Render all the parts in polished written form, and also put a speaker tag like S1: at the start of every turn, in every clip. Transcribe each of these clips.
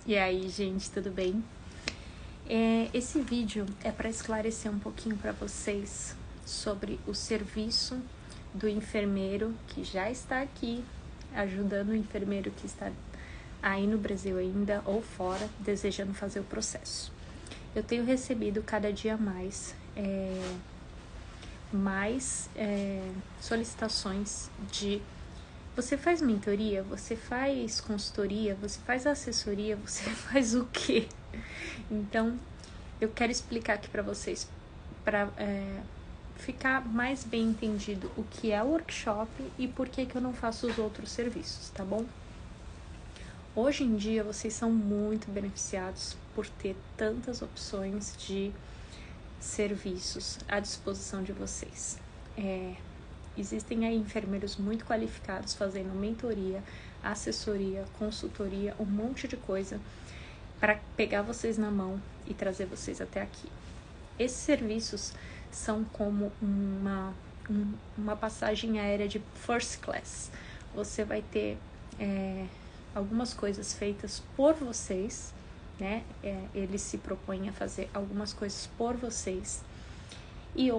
S1: E aí, gente, tudo bem? Esse vídeo é para esclarecer um pouquinho para vocês sobre o serviço do enfermeiro que já está aqui, ajudando o enfermeiro que está aí no Brasil ainda ou fora, desejando fazer o processo. Eu tenho recebido cada dia mais solicitações de: você faz mentoria, você faz consultoria, você faz assessoria, você faz o quê? Então, eu quero explicar aqui para vocês, para ficar mais bem entendido o que é o workshop e por que eu não faço os outros serviços, tá bom? Hoje em dia, vocês são muito beneficiados por ter tantas opções de serviços à disposição de vocês. Existem aí enfermeiros muito qualificados fazendo mentoria, assessoria, consultoria, um monte de coisa para pegar vocês na mão e trazer vocês até aqui. Esses serviços são como uma passagem aérea de first class. Você vai ter algumas coisas feitas por vocês, né? Eles se propõem a fazer algumas coisas por vocês. E o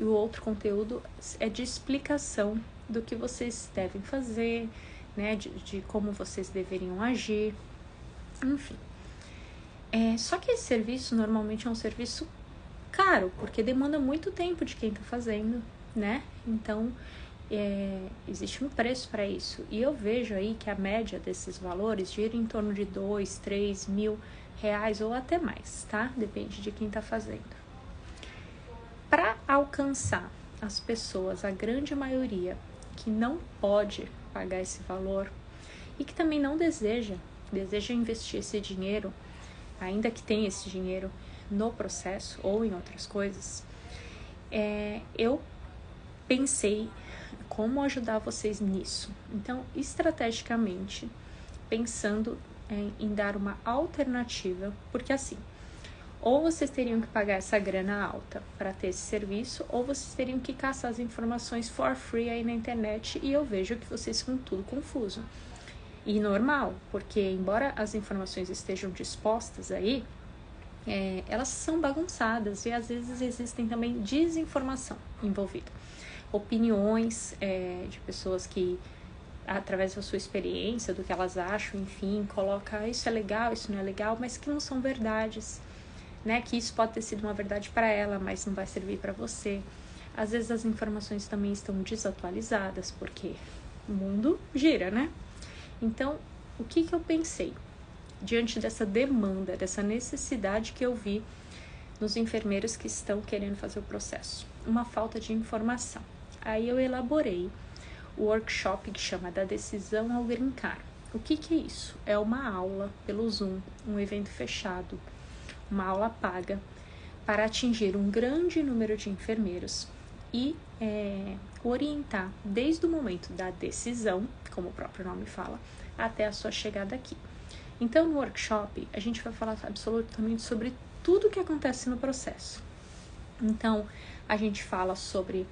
S1: outro conteúdo é de explicação do que vocês devem fazer, né? De como vocês deveriam agir, enfim. Só que esse serviço normalmente é um serviço caro, porque demanda muito tempo de quem está fazendo, né? Então, existe um preço para isso. E eu vejo aí que a média desses valores gira em torno de 2, 3 mil reais ou até mais, tá? Depende de quem está fazendo. Para alcançar as pessoas, a grande maioria, que não pode pagar esse valor e que também não deseja investir esse dinheiro, ainda que tenha esse dinheiro no processo ou em outras coisas, eu pensei como ajudar vocês nisso. Então, estrategicamente, pensando em dar uma alternativa, porque assim, ou vocês teriam que pagar essa grana alta para ter esse serviço, ou vocês teriam que caçar as informações for free aí na internet, e eu vejo que vocês ficam tudo confuso. E normal, porque embora as informações estejam dispostas aí, elas são bagunçadas e às vezes existem também desinformação envolvida. Opiniões de pessoas que, através da sua experiência, do que elas acham, enfim, coloca isso é legal, isso não é legal, mas que não são verdades, né? Que isso pode ter sido uma verdade para ela, mas não vai servir para você. Às vezes as informações também estão desatualizadas, porque o mundo gira, né? Então, o que eu pensei? Diante dessa demanda, dessa necessidade que eu vi nos enfermeiros que estão querendo fazer o processo, uma falta de informação. Aí eu elaborei o workshop que chama Da Decisão ao Green Card. O que é isso? É uma aula pelo Zoom, um evento fechado, uma aula paga, para atingir um grande número de enfermeiros e orientar desde o momento da decisão, como o próprio nome fala, até a sua chegada aqui. Então, no workshop, a gente vai falar absolutamente sobre tudo o que acontece no processo. Então, a gente fala sobre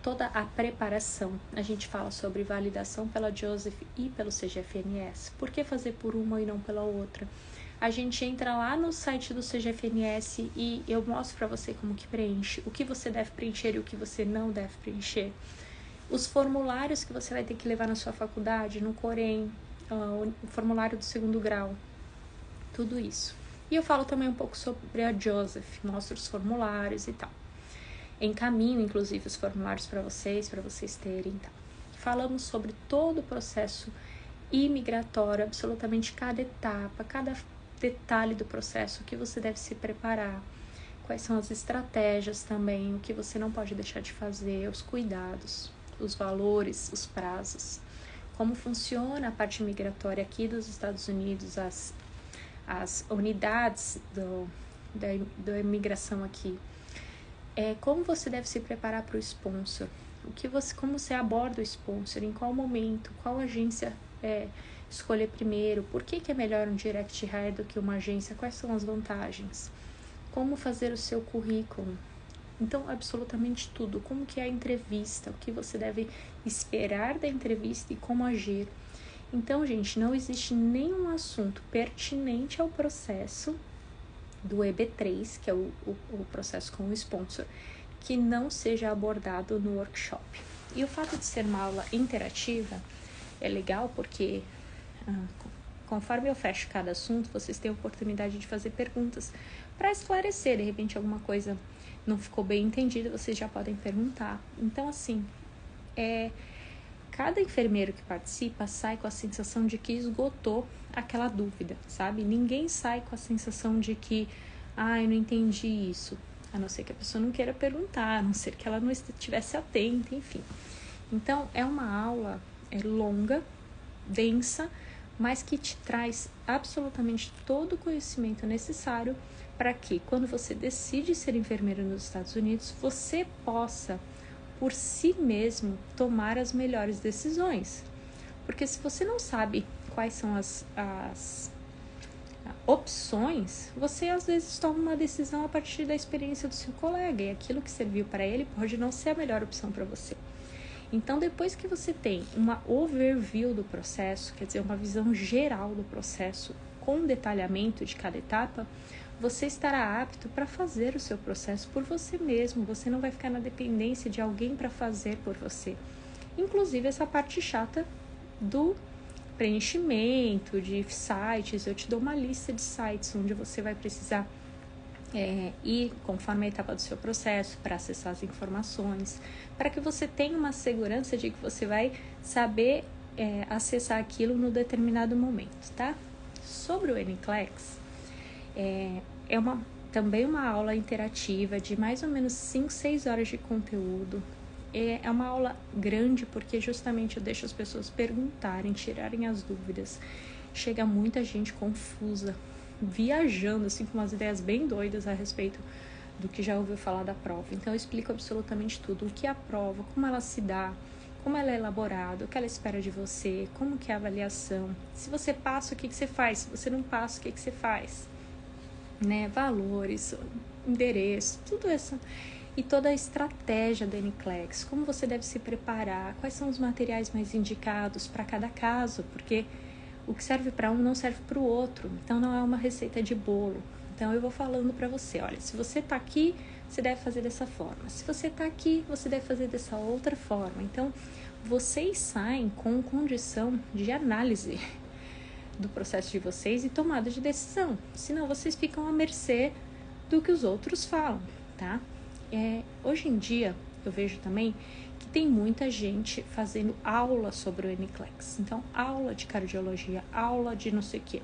S1: toda a preparação, a gente fala sobre validação pela Joseph e pelo CGFNS, por que fazer por uma e não pela outra. A gente entra lá no site do CGFNS e eu mostro para você como que preenche, o que você deve preencher e o que você não deve preencher. Os formulários que você vai ter que levar na sua faculdade, no Corém, o formulário do 2º grau, tudo isso. E eu falo também um pouco sobre a Joseph, mostro os formulários e tal. Encaminho, inclusive, os formulários para vocês terem e tal. Falamos sobre todo o processo imigratório, absolutamente cada etapa, cada detalhe do processo, o que você deve se preparar, quais são as estratégias também, o que você não pode deixar de fazer, os cuidados, os valores, os prazos, como funciona a parte migratória aqui dos Estados Unidos, as unidades da imigração aqui, como você deve se preparar para o sponsor, como você aborda o sponsor, em qual momento, qual agência escolher primeiro, por que é melhor um direct hire do que uma agência, quais são as vantagens, como fazer o seu currículo. Então, absolutamente tudo, como que é a entrevista, o que você deve esperar da entrevista e como agir. Então, gente, não existe nenhum assunto pertinente ao processo do EB3, que é o processo com o sponsor, que não seja abordado no workshop. E o fato de ser uma aula interativa é legal porque, conforme eu fecho cada assunto, vocês têm a oportunidade de fazer perguntas para esclarecer. De repente, alguma coisa não ficou bem entendida, vocês já podem perguntar. Então, assim, cada enfermeiro que participa sai com a sensação de que esgotou aquela dúvida, sabe? Ninguém sai com a sensação de que, eu não entendi isso. A não ser que a pessoa não queira perguntar, a não ser que ela não estivesse atenta, enfim. Então, é uma aula longa, densa, mas que te traz absolutamente todo o conhecimento necessário para que, quando você decide ser enfermeiro nos Estados Unidos, você possa, por si mesmo, tomar as melhores decisões. Porque se você não sabe quais são as opções, você às vezes toma uma decisão a partir da experiência do seu colega, e aquilo que serviu para ele pode não ser a melhor opção para você. Então, depois que você tem uma overview do processo, quer dizer, uma visão geral do processo, com detalhamento de cada etapa, você estará apto para fazer o seu processo por você mesmo. Você não vai ficar na dependência de alguém para fazer por você. Inclusive, essa parte chata do preenchimento de sites, eu te dou uma lista de sites onde você vai precisar ir conforme a etapa do seu processo para acessar as informações, para que você tenha uma segurança de que você vai saber acessar aquilo no determinado momento, tá? Sobre o NCLEX, também uma aula interativa de mais ou menos 5, 6 horas de conteúdo. É uma aula grande porque justamente eu deixo as pessoas perguntarem, tirarem as dúvidas. Chega muita gente confusa, viajando assim com umas ideias bem doidas a respeito do que já ouviu falar da prova. Então eu explico absolutamente tudo, o que é a prova, como ela se dá, como ela é elaborada, o que ela espera de você, como que é a avaliação. Se você passa, o que você faz? Se você não passa, o que você faz? Valores, endereço, tudo isso. E toda a estratégia da NCLEX, como você deve se preparar, quais são os materiais mais indicados para cada caso, porque o que serve para um não serve para o outro, então não é uma receita de bolo. Então eu vou falando para você, olha, se você está aqui, você deve fazer dessa forma, se você está aqui, você deve fazer dessa outra forma. Então vocês saem com condição de análise do processo de vocês e tomada de decisão, senão vocês ficam à mercê do que os outros falam, tá? Hoje em dia, eu vejo também que tem muita gente fazendo aula sobre o NCLEX. Então, aula de cardiologia, aula de não sei o quê.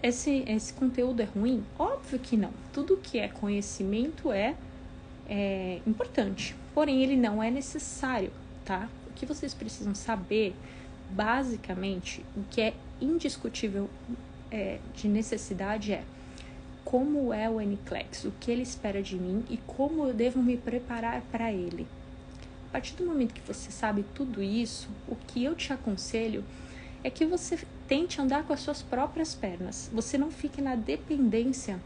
S1: Esse conteúdo é ruim? Óbvio que não. Tudo que é conhecimento é importante, porém ele não é necessário, tá? O que vocês precisam saber, basicamente, o que é indiscutível de necessidade como é o NCLEX, o que ele espera de mim e como eu devo me preparar para ele. A partir do momento que você sabe tudo isso, o que eu te aconselho é que você tente andar com as suas próprias pernas. Você não fique na dependência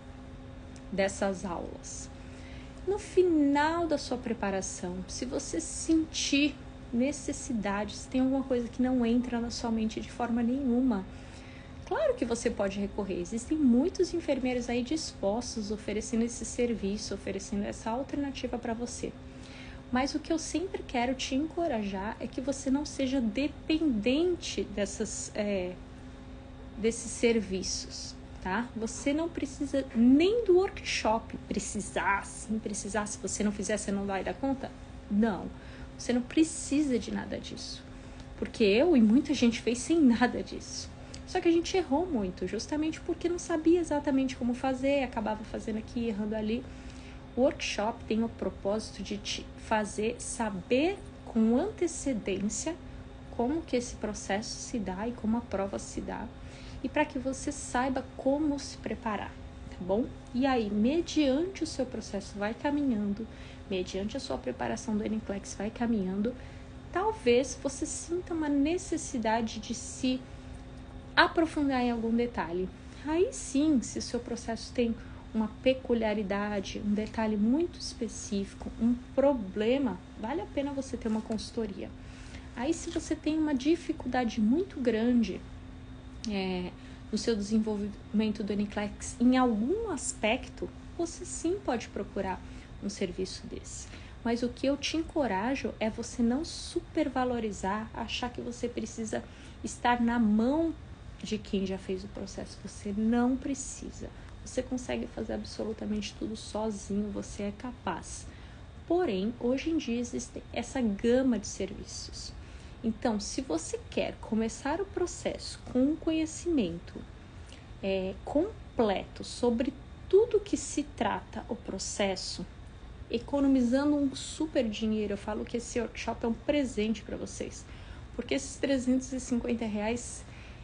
S1: dessas aulas. No final da sua preparação, se você sentir necessidade, se tem alguma coisa que não entra na sua mente de forma nenhuma, claro que você pode recorrer. Existem muitos enfermeiros aí dispostos, oferecendo esse serviço, oferecendo essa alternativa para você. Mas o que eu sempre quero te encorajar é que você não seja dependente desses serviços, tá? Você não precisa nem do workshop. Precisar, se você não fizer, você não vai dar conta? Não, você não precisa de nada disso. Porque eu e muita gente fez sem nada disso. Só que a gente errou muito, justamente porque não sabia exatamente como fazer, acabava fazendo aqui, errando ali. O workshop tem o propósito de te fazer saber com antecedência como que esse processo se dá e como a prova se dá, e para que você saiba como se preparar, tá bom? E aí, mediante o seu processo vai caminhando, mediante a sua preparação do NCLEX vai caminhando, talvez você sinta uma necessidade de se aprofundar em algum detalhe. Aí sim, se o seu processo tem uma peculiaridade, um detalhe muito específico, um problema, vale a pena você ter uma consultoria. Aí, se você tem uma dificuldade muito grande no seu desenvolvimento do NCLEX em algum aspecto, você sim pode procurar um serviço desse. Mas o que eu te encorajo é você não supervalorizar, achar que você precisa estar na mão de quem já fez o processo. Você não precisa. Você consegue fazer absolutamente tudo sozinho, você é capaz. Porém, hoje em dia existe essa gama de serviços. Então, se você quer começar o processo com um conhecimento completo sobre tudo que se trata o processo, economizando um super dinheiro, eu falo que esse workshop é um presente para vocês, porque esses R$350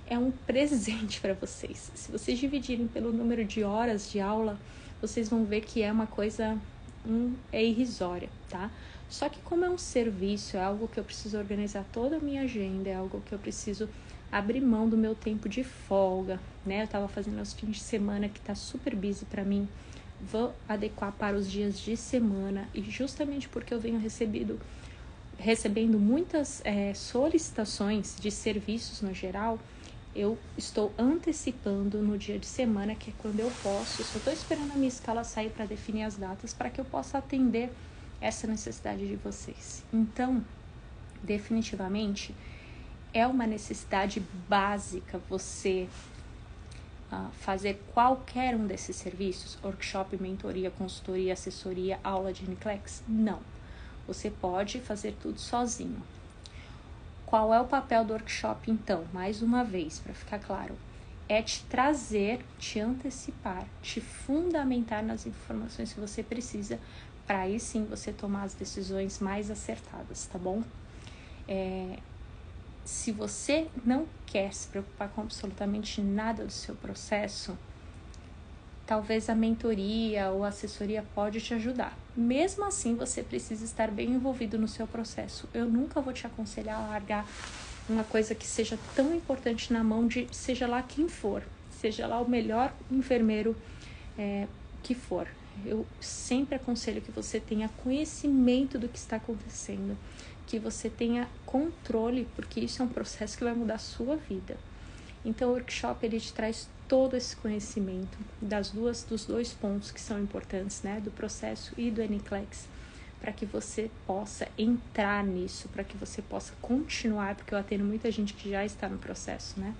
S1: é um presente para vocês. Se vocês dividirem pelo número de horas de aula, vocês vão ver que é uma coisa irrisória, tá? Só que como é um serviço, é algo que eu preciso organizar toda a minha agenda, é algo que eu preciso abrir mão do meu tempo de folga, né? Eu tava fazendo os fins de semana que tá super busy para mim, vou adequar para os dias de semana, e justamente porque eu venho recebendo muitas solicitações de serviços no geral, eu estou antecipando no dia de semana, que é quando eu posso. Só estou esperando a minha escala sair para definir as datas, para que eu possa atender essa necessidade de vocês. Então, definitivamente, é uma necessidade básica você fazer qualquer um desses serviços, workshop, mentoria, consultoria, assessoria, aula de NCLEX? Não. Você pode fazer tudo sozinho. Qual é o papel do workshop, então? Mais uma vez, para ficar claro, é te trazer, te antecipar, te fundamentar nas informações que você precisa, para aí sim você tomar as decisões mais acertadas, tá bom? Se você não quer se preocupar com absolutamente nada do seu processo, talvez a mentoria ou a assessoria pode te ajudar. Mesmo assim, você precisa estar bem envolvido no seu processo. Eu nunca vou te aconselhar a largar uma coisa que seja tão importante na mão de seja lá quem for, seja lá o melhor enfermeiro que for. Eu sempre aconselho que você tenha conhecimento do que está acontecendo, que você tenha controle, porque isso é um processo que vai mudar a sua vida. Então, o workshop, ele te traz todo esse conhecimento dos dois pontos que são importantes, né? Do processo e do NCLEX, para que você possa entrar nisso, para que você possa continuar, porque eu atendo muita gente que já está no processo, né?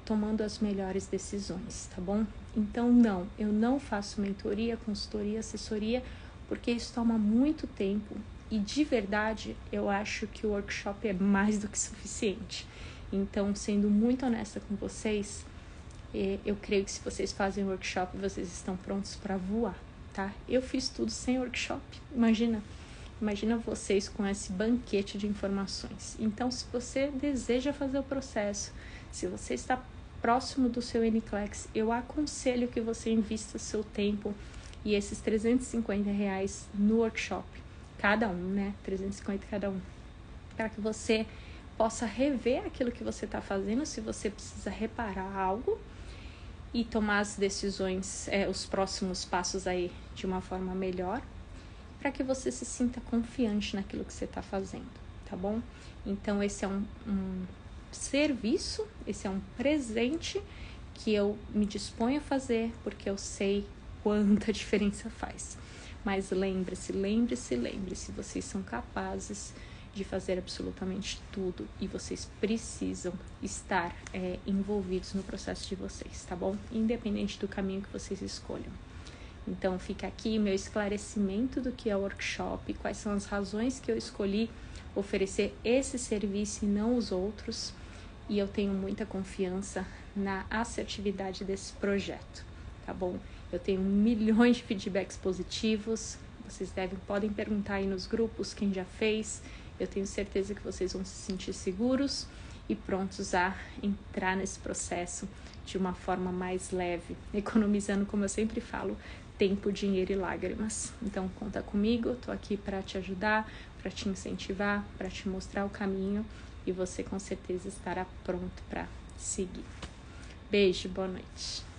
S1: Tomando as melhores decisões, tá bom? Então, não, eu não faço mentoria, consultoria, assessoria, porque isso toma muito tempo e, de verdade, eu acho que o workshop é mais do que suficiente. Então, sendo muito honesta com vocês, eu creio que se vocês fazem workshop, vocês estão prontos para voar, tá? Eu fiz tudo sem workshop, imagina vocês com esse banquete de informações. Então, se você deseja fazer o processo, se você está próximo do seu NCLEX, eu aconselho que você invista seu tempo e esses R$350 no workshop, cada um, né? 350 cada um, para que você possa rever aquilo que você está fazendo, se você precisa reparar algo e tomar as decisões, os próximos passos aí de uma forma melhor, para que você se sinta confiante naquilo que você está fazendo, tá bom? Então, esse é um serviço, esse é um presente que eu me disponho a fazer, porque eu sei quanta diferença faz. Mas lembre-se, vocês são capazes de fazer absolutamente tudo e vocês precisam estar envolvidos no processo de vocês, tá bom? Independente do caminho que vocês escolham. Então, fica aqui meu esclarecimento do que é o workshop, quais são as razões que eu escolhi oferecer esse serviço e não os outros, e eu tenho muita confiança na assertividade desse projeto, tá bom? Eu tenho milhões de feedbacks positivos, vocês podem perguntar aí nos grupos quem já fez. Eu tenho certeza que vocês vão se sentir seguros e prontos a entrar nesse processo de uma forma mais leve, economizando, como eu sempre falo, tempo, dinheiro e lágrimas. Então, conta comigo, eu tô aqui para te ajudar, para te incentivar, para te mostrar o caminho, e você com certeza estará pronto para seguir. Beijo, boa noite.